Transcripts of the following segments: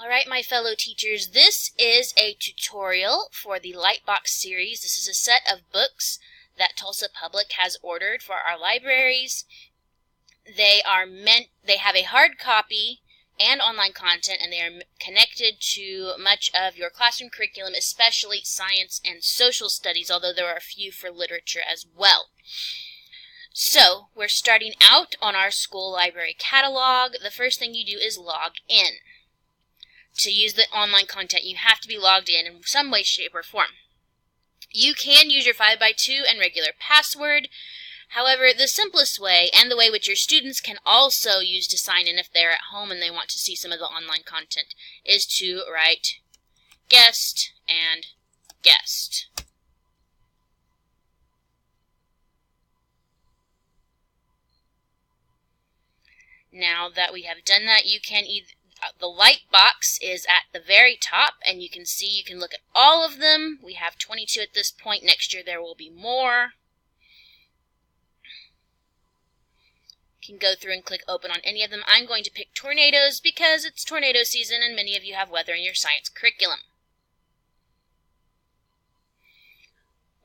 Alright, my fellow teachers, this is a tutorial for the Lightbox series. This is a set of books that Tulsa Public has ordered for our libraries. They have a hard copy and online content, and they are connected to much of your classroom curriculum, especially science and social studies, although there are a few for literature as well. So, we're starting out on our school library catalog. The first thing you do is log in. To use the online content, you have to be logged in some way, shape, or form. You can use your 5x2 and regular password. However, the simplest way, and the way which your students can also use to sign in if they're at home and they want to see some of the online content, is to write guest and guest. Now that we have done that, you can the Lightbox is at the very top, and you can see, you can look at all of them. We have 22 at this point. Next year there will be more. You can go through and click open on any of them. I'm going to pick tornadoes because it's tornado season and many of you have weather in your science curriculum.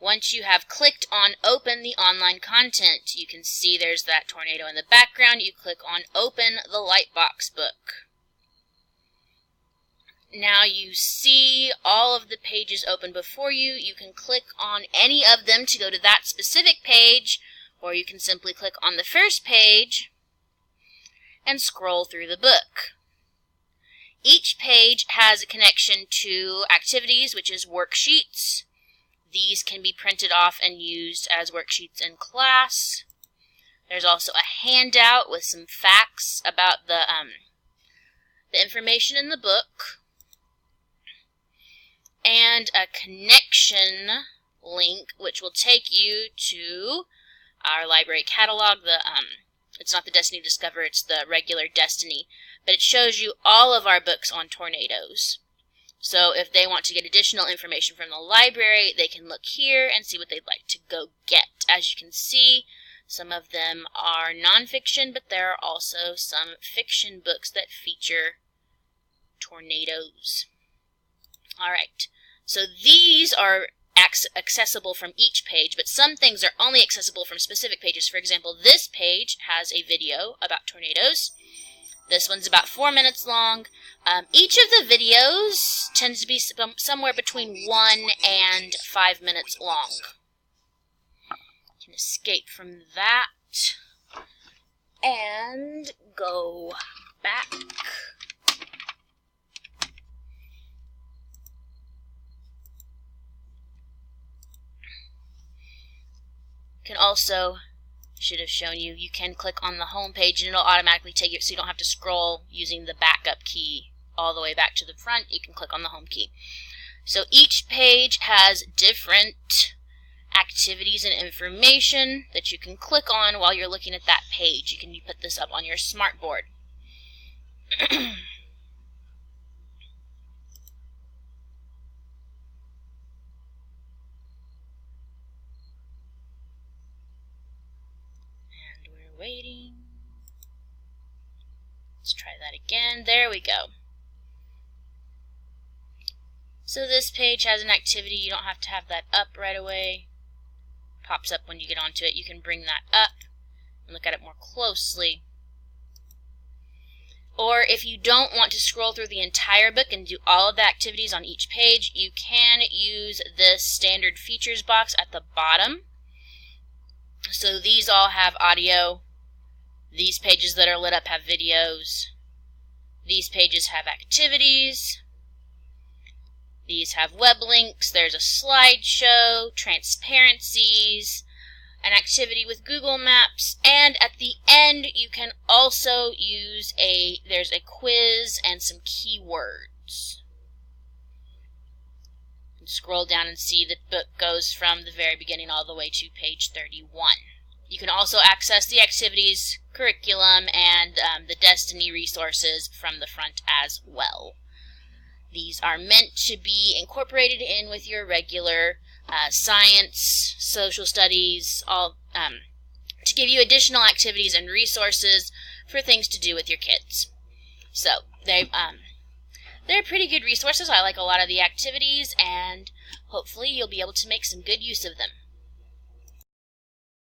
Once you have clicked on open the online content, you can see there's that tornado in the background. You click on open the Lightbox book. Now you see all of the pages open before you. You can click on any of them to go to that specific page, or you can simply click on the first page and scroll through the book. Each page has a connection to activities, which is worksheets. These can be printed off and used as worksheets in class. There's also a handout with some facts about the information in the book, and a connection link which will take you to our library catalog. It's not the Destiny Discover, it's the regular Destiny, but it shows you all of our books on tornadoes. So if they want to get additional information from the library, they can look here and see what they'd like to go get. As you can see, some of them are nonfiction, but there are also some fiction books that feature tornadoes. Alright, so these are accessible from each page, but some things are only accessible from specific pages. For example, this page has a video about tornadoes. This one's about 4 minutes long. Each of the videos tends to be somewhere between 1 and 5 minutes long. You can escape from that and go back. Can also, should have shown you, you can click on the home page and it'll automatically take you, so you don't have to scroll using the backup key all the way back to the front. You can click on the home key. So each page has different activities and information that you can click on while you're looking at that page. You can put this up on your smart board. Waiting. Let's try that again. There we go. So this page has an activity. You don't have to have that up right away. Pops up when you get onto it. You can bring that up and look at it more closely. Or if you don't want to scroll through the entire book and do all of the activities on each page, you can use this standard features box at the bottom. So these all have audio. These pages that are lit up have videos. These pages have activities. These have web links. There's a slideshow, transparencies, an activity with Google Maps, and at the end you can also use there's a quiz and some keywords. You can scroll down and see the book goes from the very beginning all the way to page 31. You can also access the activities, curriculum, and the Destiny resources from the front as well. These are meant to be incorporated in with your regular science, social studies, all to give you additional activities and resources for things to do with your kids. So they're they're pretty good resources. I like a lot of the activities, and hopefully you'll be able to make some good use of them.